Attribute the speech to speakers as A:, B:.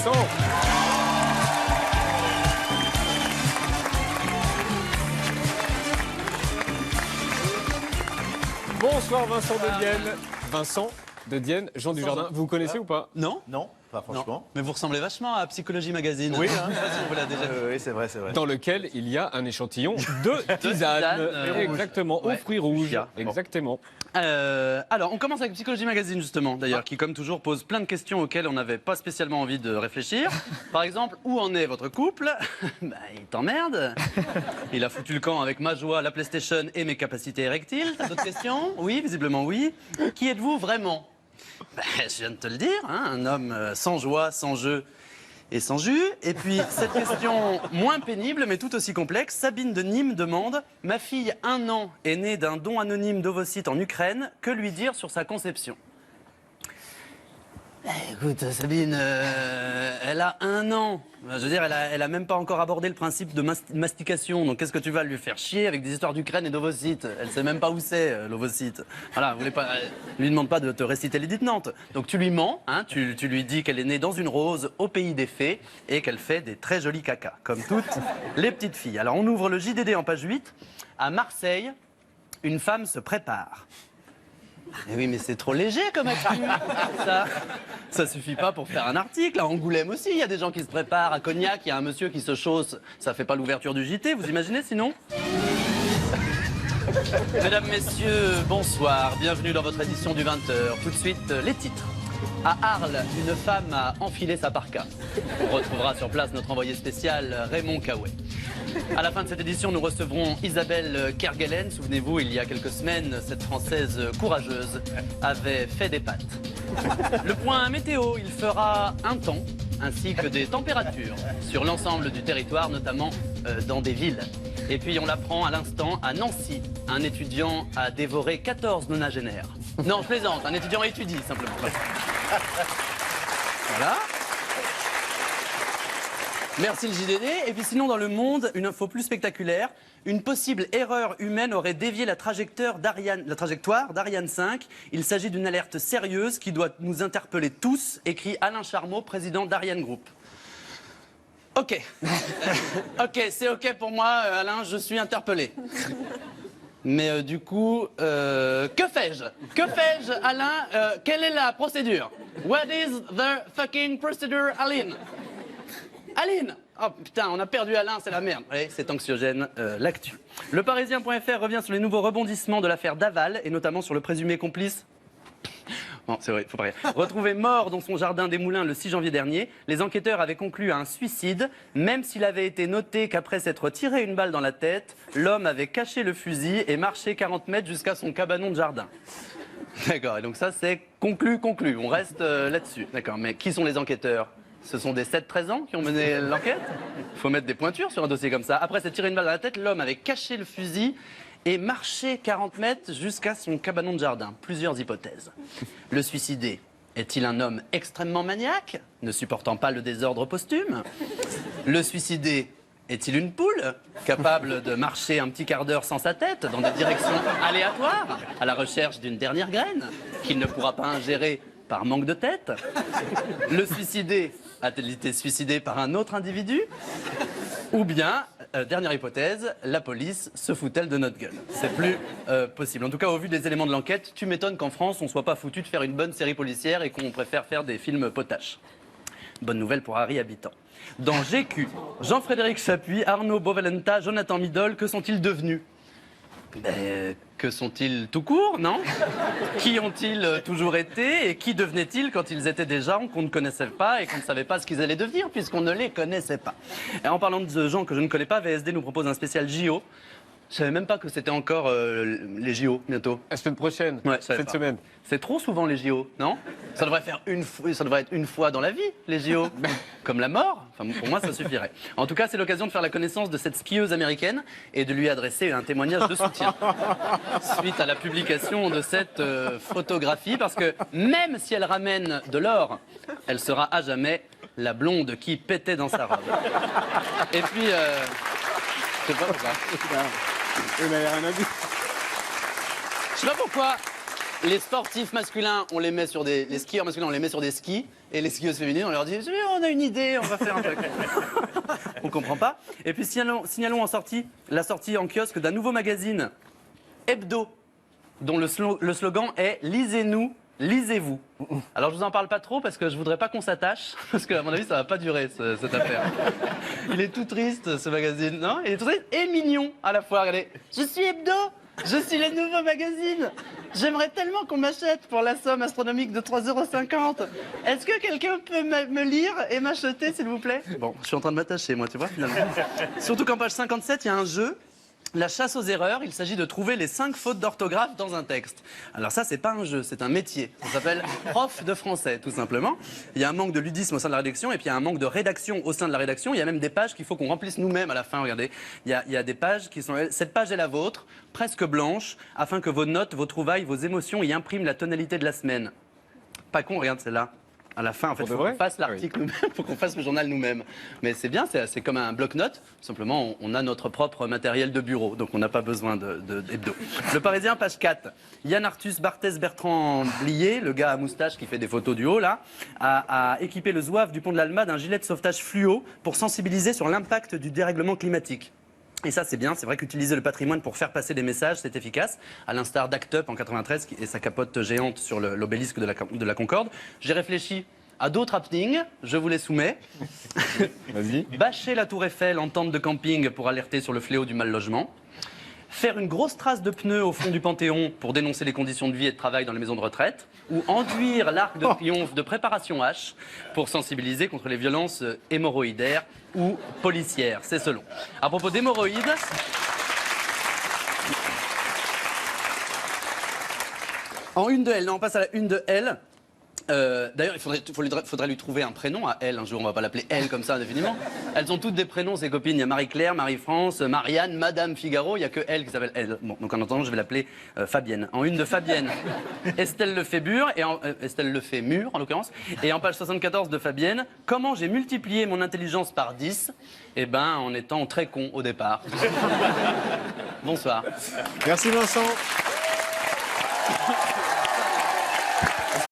A: Vincent. Bonsoir Vincent de Dienne. Vincent de Dienne, Jean Dujardin. Vous connaissez ou pas?
B: Non.
C: Non, pas franchement.
B: Non. Mais vous ressemblez vachement à Psychologie Magazine.
C: Oui,
B: Je sais pas si on vous l'a déjà
C: oui, c'est vrai, c'est vrai.
A: Dans lequel il y a un échantillon de tisane. Exactement, aux
B: Ouais.
A: fruits rouges.
C: Bon.
A: Exactement.
B: Alors, on commence avec Psychologie Magazine, justement, d'ailleurs, qui, comme toujours, pose plein de questions auxquelles on n'avait pas spécialement envie de réfléchir. Par exemple, où en est votre couple? Bah, il t'emmerde. Il a foutu le camp avec ma joie, la PlayStation et mes capacités érectiles. T'as d'autres questions? Oui, visiblement oui. Qui êtes-vous vraiment? Bah, je viens de te le dire, hein, un homme sans joie, sans jeu et sans jus. Et puis, cette question moins pénible, mais tout aussi complexe, Sabine de Nîmes demande « Ma fille, 1 an, est née d'un don anonyme d'ovocytes en Ukraine. Que lui dire sur sa conception ?» Écoute, Sabine, elle a 1 an. Je veux dire, elle a même pas encore abordé le principe de mastication. Donc, qu'est-ce que tu vas lui faire chier avec des histoires d'Ukraine et d'ovocytes? Elle sait même pas où c'est, l'ovocyte. Voilà, vous voulez pas, lui demande pas de te réciter l'édit de Nantes. Donc, tu lui mens, hein, tu lui dis qu'elle est née dans une rose au pays des fées et qu'elle fait des très jolis cacas, comme toutes les petites filles. Alors, on ouvre le JDD en page 8. À Marseille, une femme se prépare. Eh oui, mais c'est trop léger comme actu. Ça suffit pas pour faire un article. À Angoulême aussi, il y a des gens qui se préparent. À Cognac, il y a un monsieur qui se chausse. Ça fait pas l'ouverture du JT, vous imaginez sinon? Mesdames, messieurs, bonsoir. Bienvenue dans votre édition du 20h. Tout de suite, les titres. À Arles, une femme a enfilé sa parka. On retrouvera sur place notre envoyé spécial Raymond Caouet. À la fin de cette édition, nous recevrons Isabelle Kerguelen. Souvenez-vous, il y a quelques semaines, cette Française courageuse avait fait des pattes. Le point météo, il fera un temps ainsi que des températures sur l'ensemble du territoire, notamment dans des villes. Et puis on l'apprend à l'instant, à Nancy, un étudiant a dévoré 14 nonagénaires. Non, je plaisante, un étudiant étudie simplement. Voilà. Merci le JDD. Et puis sinon, dans Le Monde, une info plus spectaculaire. Une possible erreur humaine aurait dévié la trajectoire d'Ariane 5. Il s'agit d'une alerte sérieuse qui doit nous interpeller tous, écrit Alain Charmeau, président d'Ariane Group. Ok. Ok, c'est ok pour moi, Alain, je suis interpellé. Mais du coup, que fais-je? Que fais-je, Alain? Quelle est la procédure? What is the fucking procedure, Aline? Aline! Oh putain, on a perdu Alain, c'est la merde. Oui, c'est anxiogène, l'actu. Le Parisien.fr revient sur les nouveaux rebondissements de l'affaire Daval, et notamment sur le présumé complice. Bon, c'est vrai, faut pas rire. Retrouvé mort dans son jardin des Moulins le 6 janvier dernier, les enquêteurs avaient conclu à un suicide, même s'il avait été noté qu'après s'être tiré une balle dans la tête, l'homme avait caché le fusil et marché 40 mètres jusqu'à son cabanon de jardin. D'accord, et donc ça c'est conclu. On reste là-dessus. D'accord, mais qui sont les enquêteurs? Ce sont des 7-13 ans qui ont mené l'enquête? Il faut mettre des pointures sur un dossier comme ça. Après s'être tiré une balle dans la tête, l'homme avait caché le fusil et marché 40 mètres jusqu'à son cabanon de jardin. Plusieurs hypothèses. Le suicidé est-il un homme extrêmement maniaque, ne supportant pas le désordre posthume? Le suicidé est-il une poule, capable de marcher un petit quart d'heure sans sa tête, dans des directions aléatoires, à la recherche d'une dernière graine, qu'il ne pourra pas ingérer par manque de tête? Le suicidé a-t-il été suicidé par un autre individu? Ou bien, dernière hypothèse, la police se fout-elle de notre gueule? C'est plus possible. En tout cas, au vu des éléments de l'enquête, tu m'étonnes qu'en France, on ne soit pas foutu de faire une bonne série policière et qu'on préfère faire des films potaches. Bonne nouvelle pour Harry Habitant. Dans GQ, Jean-Frédéric Chapuis, Arnaud Bovalenta, Jonathan Midol, que sont-ils devenus? Que sont-ils tout court, non? Qui ont-ils toujours été et qui devenaient-ils quand ils étaient des gens qu'on ne connaissait pas et qu'on ne savait pas ce qu'ils allaient devenir puisqu'on ne les connaissait pas? Et en parlant de gens que je ne connais pas, VSD nous propose un spécial JO. Je savais même pas que c'était encore les JO bientôt.
A: La semaine prochaine,
B: Ouais,
A: cette semaine.
B: C'est trop souvent les JO, non? Ça devrait être une fois dans la vie, les JO. Comme la mort. Enfin, pour moi, ça suffirait. En tout cas, c'est l'occasion de faire la connaissance de cette skieuse américaine et de lui adresser un témoignage de soutien suite à la publication de cette photographie. Parce que même si elle ramène de l'or, elle sera à jamais la blonde qui pétait dans sa robe. Et puis, je sais pas pourquoi.
A: Il n'avait rien à dire.
B: Je sais pas pourquoi. Les sportifs masculins, on les met sur des... Les skieurs masculins, on les met sur des skis. Et les skieuses féminines, on leur dit « On a une idée, on va faire un truc. » On comprend pas. Et puis signalons la sortie en kiosque d'un nouveau magazine hebdo, dont le slogan est « Lisez-nous, lisez-vous ». Alors je vous en parle pas trop parce que je voudrais pas qu'on s'attache, parce qu'à mon avis ça va pas durer cette affaire. Il est tout triste ce magazine, non? Il est tout triste et mignon à la fois, regardez. Je suis hebdo, je suis le nouveau magazine. J'aimerais tellement qu'on m'achète pour la somme astronomique de 3,50 €. Est-ce que quelqu'un peut me lire et m'acheter s'il vous plaît? Bon, je suis en train de m'attacher moi, tu vois finalement. Surtout qu'en page 57, il y a un jeu. La chasse aux erreurs, il s'agit de trouver les 5 fautes d'orthographe dans un texte. Alors ça, c'est pas un jeu, c'est un métier. Ça s'appelle prof de français, tout simplement. Il y a un manque de ludisme au sein de la rédaction, et puis il y a un manque de rédaction au sein de la rédaction. Il y a même des pages qu'il faut qu'on remplisse nous-mêmes à la fin, regardez. Il y a des pages qui sont... Cette page est la vôtre, presque blanche, afin que vos notes, vos trouvailles, vos émotions y impriment la tonalité de la semaine. Pas con, regarde celle-là. À la fin, en fait, il faut qu'on fasse l'article nous-mêmes, il faut qu'on fasse le journal nous-mêmes. Mais c'est bien, c'est comme un bloc-notes. Simplement, on a notre propre matériel de bureau, donc on n'a pas besoin d'hebdo. Le Parisien, page 4. Yann Arthus Barthès Bertrand Blier, le gars à moustache qui fait des photos du haut, là, a équipé le zouave du pont de l'Alma d'un gilet de sauvetage fluo pour sensibiliser sur l'impact du dérèglement climatique. Et ça, c'est bien. C'est vrai qu'utiliser le patrimoine pour faire passer des messages, c'est efficace. À l'instar d'Act Up en 93 et sa capote géante sur l'obélisque de la Concorde. J'ai réfléchi à d'autres happenings. Je vous les soumets.
A: Vas-y.
B: Bâcher la Tour Eiffel en tente de camping pour alerter sur le fléau du mal-logement. Faire une grosse trace de pneus au fond du Panthéon pour dénoncer les conditions de vie et de travail dans les maisons de retraite. Ou enduire l'Arc de Triomphe de préparation H pour sensibiliser contre les violences hémorroïdaires ou policières. C'est selon. À propos d'hémorroïdes... En une de L, non, on passe à la une de L. D'ailleurs, il faudrait lui trouver un prénom à elle un jour. On va pas l'appeler elle comme ça indéfiniment. Elles ont toutes des prénoms, ces copines. Il y a Marie-Claire, Marie-France, Marianne, Madame Figaro. Il n'y a que elle qui s'appelle elle. Bon, donc en attendant, je vais l'appeler Fabienne. En une de Fabienne, Estelle Lefébure, Estelle Lefémur en l'occurrence. Et en page 74 de Fabienne, comment j'ai multiplié mon intelligence par 10? Eh ben, en étant très con au départ. Bonsoir.
A: Merci Vincent.